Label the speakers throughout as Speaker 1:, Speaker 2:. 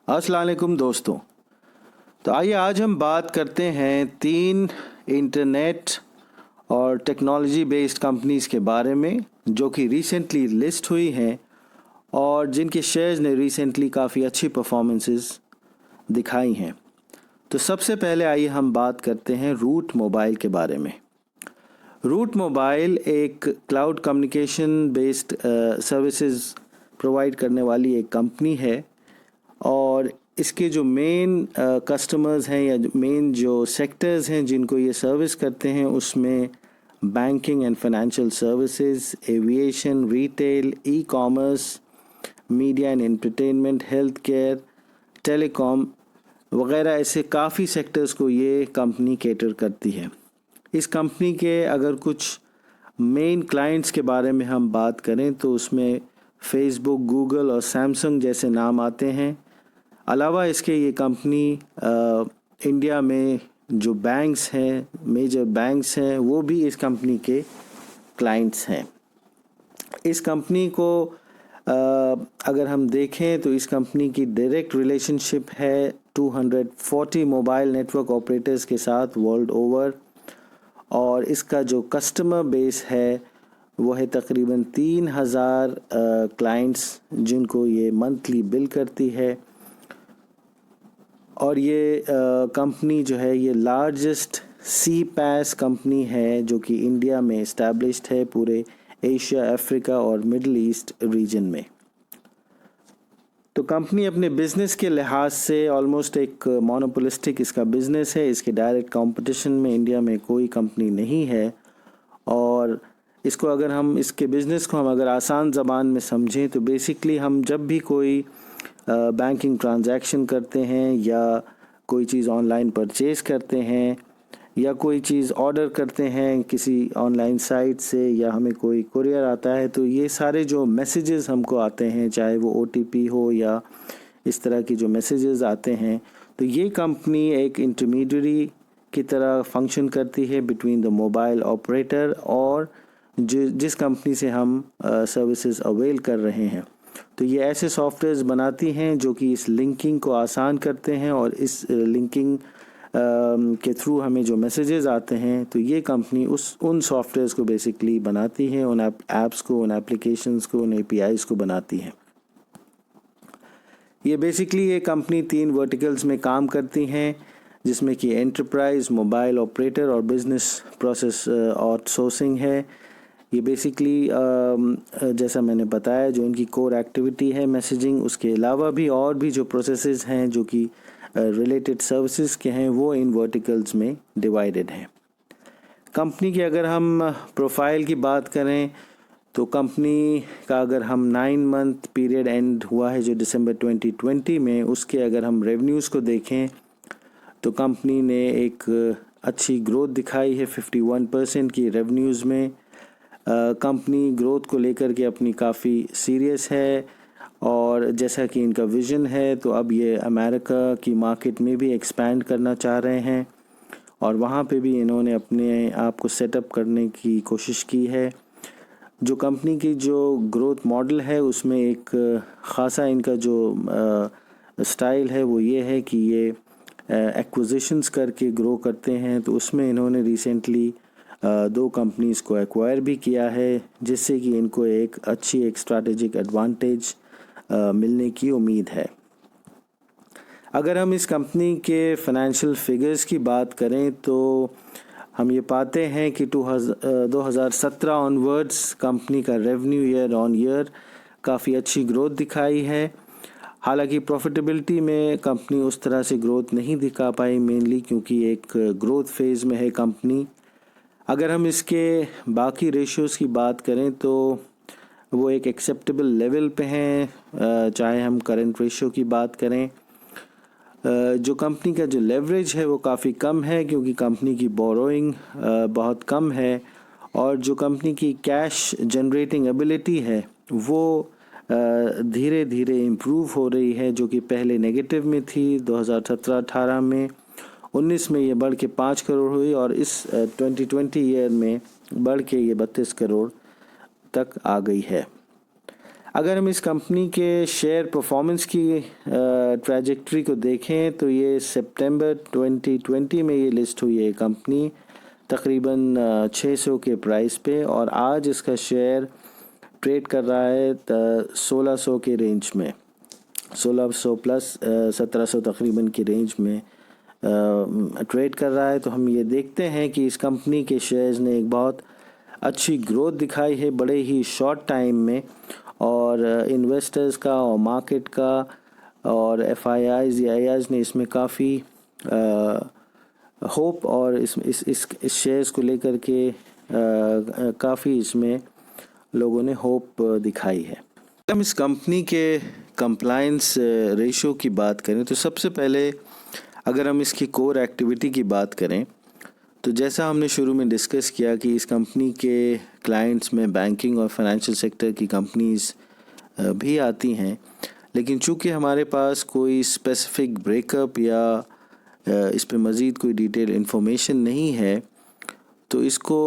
Speaker 1: अस्सलाम वालेकुम दोस्तों। तो आइए आज हम बात करते हैं 3 इंटरनेट और टेक्नोलॉजी बेस्ड कंपनीज़ के बारे में जो कि रिसेंटली लिस्ट हुई हैं और जिनके शेयर्स ने रिसेंटली काफ़ी अच्छी परफॉर्मेंसेस दिखाई हैं। तो सबसे पहले आइए हम बात करते हैं रूट मोबाइल के बारे में। रूट मोबाइल एक cloud communication based services provide करने वाली एक कंपनी है और इसके जो मेन कस्टमर्स हैं या मेन जो सेक्टर्स हैं जिनको ये सर्विस करते हैं उसमें banking and financial services, aviation, retail, e commerce, media and entertainment, health care, telecom वगैरह ऐसे काफ़ी सेक्टर्स को ये कंपनी कैटर करती है। इस कंपनी के अगर कुछ मेन क्लाइंट्स के बारे में हम बात करें तो उसमें फेसबुक, गूगल और सैमसंग जैसे नाम आते हैं। अलावा इसके ये कंपनी इंडिया में जो बैंक्स हैं, मेजर बैंक्स हैं, वो भी इस कंपनी के क्लाइंट्स हैं। इस कंपनी को अगर हम देखें तो इस कंपनी की डायरेक्ट रिलेशनशिप है 240 मोबाइल नेटवर्क ऑपरेटर्स के साथ वर्ल्ड ओवर और इसका जो कस्टमर बेस है वो है तकरीबन 3000 क्लाइंट्स जिनको ये मंथली बिल करती है। और ये कंपनी जो है ये लार्जेस्ट सी पैस कंपनी है जो कि इंडिया में इस्टेब्लिश्ड है पूरे एशिया, अफ्रीका और मिडल ईस्ट रीजन में। तो कंपनी अपने बिज़नेस के लिहाज से ऑलमोस्ट एक मोनोपोलिस्टिक इसका बिज़नेस है। इसके डायरेक्ट कंपटीशन में इंडिया में कोई कंपनी नहीं है और इसको अगर हम इसके बिज़नेस को हम अगर आसान ज़बान में समझें तो बेसिकली हम जब भी कोई बैंकिंग ट्रांजैक्शन करते हैं या कोई चीज़ ऑनलाइन परचेज़ करते हैं या कोई चीज़ ऑर्डर करते हैं किसी ऑनलाइन साइट से या हमें कोई कुरियर आता है तो ये सारे जो मैसेजेस हमको आते हैं चाहे वो OTP हो या इस तरह की जो मैसेजेस आते हैं तो ये कंपनी एक इंटरमीडियरी की तरह फंक्शन करती है बिटवीन द मोबाइल ऑपरेटर और जिस कंपनी से हम सर्विसेज अवेल कर रहे हैं। तो ये ऐसे सॉफ्टवेयर्स बनाती हैं जो कि इस लिंकिंग को आसान करते हैं और इस लिंकिंग के थ्रू हमें जो मैसेजेस आते हैं तो ये कंपनी उन सॉफ्टवेयर्स को बेसिकली बनाती है, उन ऐप्स को, उन एप्लीकेशंस को, उन APIs को बनाती हैं। ये बेसिकली ये कंपनी 3 वर्टिकल्स में काम करती हैं जिसमें कि एंटरप्राइज, मोबाइल ऑपरेटर और बिजनेस प्रोसेस आउटसोर्सिंग है। ये बेसिकली जैसा मैंने बताया जो इनकी कोर एक्टिविटी है मैसेजिंग, उसके अलावा भी और भी जो प्रोसेसेस हैं जो कि रिलेटेड सर्विसेज के हैं वो इन वर्टिकल्स में डिवाइडेड हैं। कंपनी की अगर हम प्रोफाइल की बात करें तो कंपनी का अगर हम 9 मंथ पीरियड एंड हुआ है जो दिसंबर 2020 में, उसके अगर हम रेवेन्यूज़ को देखें तो कंपनी ने एक अच्छी ग्रोथ दिखाई है 51% की रेवेन्यूज़ में। कंपनी ग्रोथ को लेकर के अपनी काफ़ी सीरियस है और जैसा कि इनका विज़न है तो अब ये अमेरिका की मार्केट में भी एक्सपैंड करना चाह रहे हैं और वहाँ पे भी इन्होंने अपने आप को सेटअप करने की कोशिश की है। जो कंपनी की जो ग्रोथ मॉडल है उसमें एक ख़ासा इनका जो स्टाइल है वो ये है कि ये एक्विजिशंस करके ग्रो करते हैं। तो उसमें इन्होंने रिसेंटली 2 कंपनीज़ को एक्वायर भी किया है जिससे कि इनको एक अच्छी एक स्ट्रैटेजिक एडवांटेज मिलने की उम्मीद है। अगर हम इस कंपनी के फाइनेंशियल फिगर्स की बात करें तो हम ये पाते हैं कि 2017 ऑनवर्ड्स कंपनी का रेवेन्यू ईयर ऑन ईयर काफ़ी अच्छी ग्रोथ दिखाई है। हालांकि प्रॉफिटेबिलिटी में कंपनी उस तरह से ग्रोथ नहीं दिखा पाई, मेनली क्योंकि एक ग्रोथ फेज़ में है कंपनी। अगर हम इसके बाकी रेशियोज़ की बात करें तो वो एक एक्सेप्टेबल लेवल पे हैं। चाहे हम करंट रेशियो की बात करें, जो कंपनी का जो लेवरेज है वो काफ़ी कम है क्योंकि कंपनी की बोरोइंग बहुत कम है और जो कंपनी की कैश जनरेटिंग एबिलिटी है वो धीरे धीरे इम्प्रूव हो रही है, जो कि पहले नेगेटिव में थी 2017-18 में। 19 में ये बढ़ के 5 करोड़ हुई और इस 2020 ईयर में बढ़ के ये 32 करोड़ तक आ गई है। अगर हम इस कंपनी के शेयर परफॉर्मेंस की ट्रैजेक्टरी को देखें तो ये सितंबर 2020 में ये लिस्ट हुई है कंपनी तकरीबन 600 के प्राइस पे, और आज इसका शेयर ट्रेड कर रहा है 1600 के रेंज में, 1600 प्लस 1700 तकरीबन की रेंज में ट्रेड कर रहा है। तो हम ये देखते हैं कि इस कंपनी के शेयर्स ने एक बहुत अच्छी ग्रोथ दिखाई है बड़े ही शॉर्ट टाइम में, और इन्वेस्टर्स का और मार्केट का और FIIs या AIs ने इसमें काफ़ी होप और इस शेयर्स को लेकर के काफ़ी इसमें लोगों ने होप दिखाई है। हम इस कंपनी के कंप्लायंस रेशियो की बात करें तो सबसे पहले अगर हम इसकी कोर एक्टिविटी की बात करें तो जैसा हमने शुरू में डिस्कस किया कि इस कंपनी के क्लाइंट्स में बैंकिंग और फाइनेंशियल सेक्टर की कंपनीज़ भी आती हैं, लेकिन चूंकि हमारे पास कोई स्पेसिफिक ब्रेकअप या इस पे मज़ीद कोई डिटेल इन्फॉर्मेशन नहीं है, तो इसको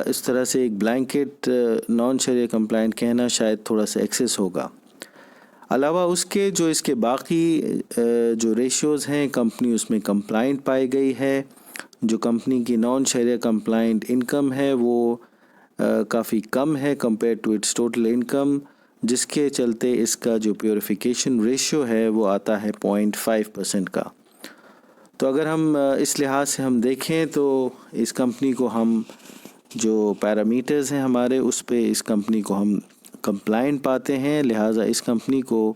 Speaker 1: इस तरह से एक ब्लैंकेट नॉन शरिया कंप्लाइंट कहना शायद थोड़ा सा एक्सेस होगा। अलावा उसके जो इसके बाकी जो रेशियोज़ हैं कंपनी उसमें कंप्लाइंट पाई गई है। जो कंपनी की नॉन शरिया कंप्लाइंट इनकम है वो काफ़ी कम है compare to its total income, जिसके चलते इसका जो प्योरिफिकेशन रेशियो है वो आता है 0.5% का। तो अगर हम इस लिहाज से हम देखें तो इस कंपनी को हम जो पैरामीटर्स हैं हमारे उस पे इस कंपनी को हम कंप्लाइंट पाते हैं, लिहाजा इस कंपनी को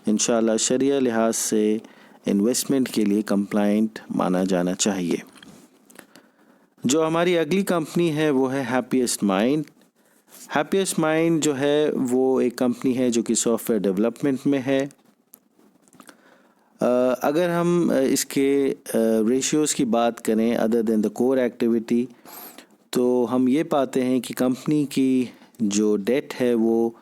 Speaker 1: इंशाल्लाह शरिया लिहाज से इन्वेस्टमेंट के लिए कंप्लाइंट माना जाना चाहिए। जो हमारी अगली कंपनी है वो है हैप्पीएस्ट माइंड। हैप्पीएस्ट माइंड जो है वो एक कंपनी है जो कि सॉफ्टवेयर डेवलपमेंट में है। अगर हम इसके रेशियोज़ की बात करें other than the core activity, तो हम ये पाते हैं कि कंपनी की जो डेट है वो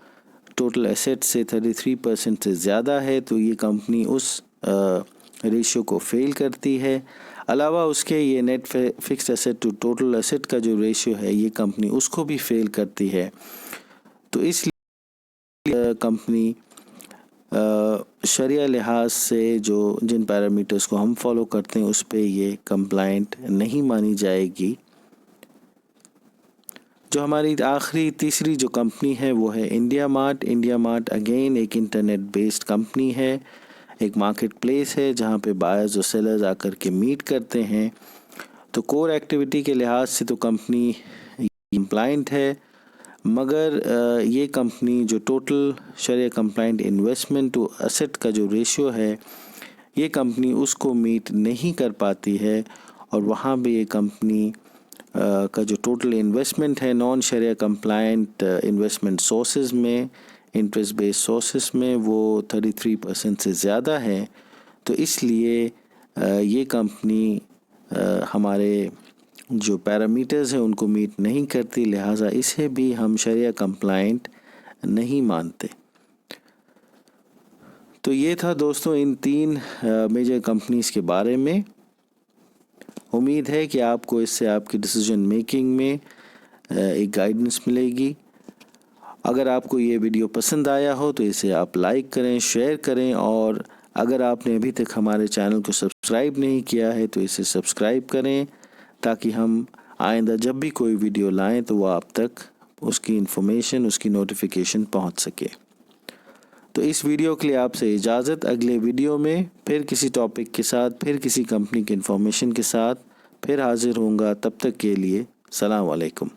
Speaker 1: टोटल एसेट से 33% से ज़्यादा है, तो ये कंपनी उस रेशियो को फेल करती है। अलावा उसके ये net fixed asset to total asset का जो रेशियो है ये कंपनी उसको भी फेल करती है। तो इसलिए कंपनी शरिया लिहाज से जो जिन पैरामीटर्स को हम फॉलो करते हैं उस पे ये कंप्लाइंट नहीं मानी जाएगी। जो हमारी आखिरी तीसरी जो कंपनी है वो है India mart. India mart again एक इंटरनेट बेस्ड कंपनी है, एक मार्केट प्लेस है जहाँ पे बायर्स और सेलर्स आकर के मीट करते हैं। तो कोर एक्टिविटी के लिहाज से तो कंपनी कंप्लाइंट है, मगर ये कंपनी जो टोटल शरिया कंप्लाइंट इन्वेस्टमेंट टू एसेट का जो रेशियो है ये कंपनी उसको मीट नहीं कर पाती है, और वहाँ भी ये कंपनी का जो टोटल इन्वेस्टमेंट है नॉन शरिया कंप्लाइंट इन्वेस्टमेंट सोर्सेज में, इंटरेस्ट बेस्ड सोर्सेज में, वो 33% से ज़्यादा है। तो इसलिए ये कंपनी हमारे जो पैरामीटर्स हैं उनको मीट नहीं करती, लिहाजा इसे भी हम शरिया कंप्लाइंट नहीं मानते। तो ये था दोस्तों इन 3 मेजर कंपनीज़ के बारे में। उम्मीद है कि आपको इससे आपकी डिसीजन मेकिंग में एक गाइडेंस मिलेगी। अगर आपको ये वीडियो पसंद आया हो तो इसे आप लाइक करें, शेयर करें, और अगर आपने अभी तक हमारे चैनल को सब्सक्राइब नहीं किया है तो इसे सब्सक्राइब करें, ताकि हम आइंदा जब भी कोई वीडियो लाएं तो वो आप तक उसकी इन्फॉर्मेशन, उसकी नोटिफिकेशन पहुंच सके। तो इस वीडियो के लिए आपसे इजाज़त। अगले वीडियो में फिर किसी टॉपिक के साथ, फिर किसी कंपनी की इन्फॉर्मेशन के साथ फिर हाजिर होऊंगा। तब तक के लिए सलाम अलैकुम।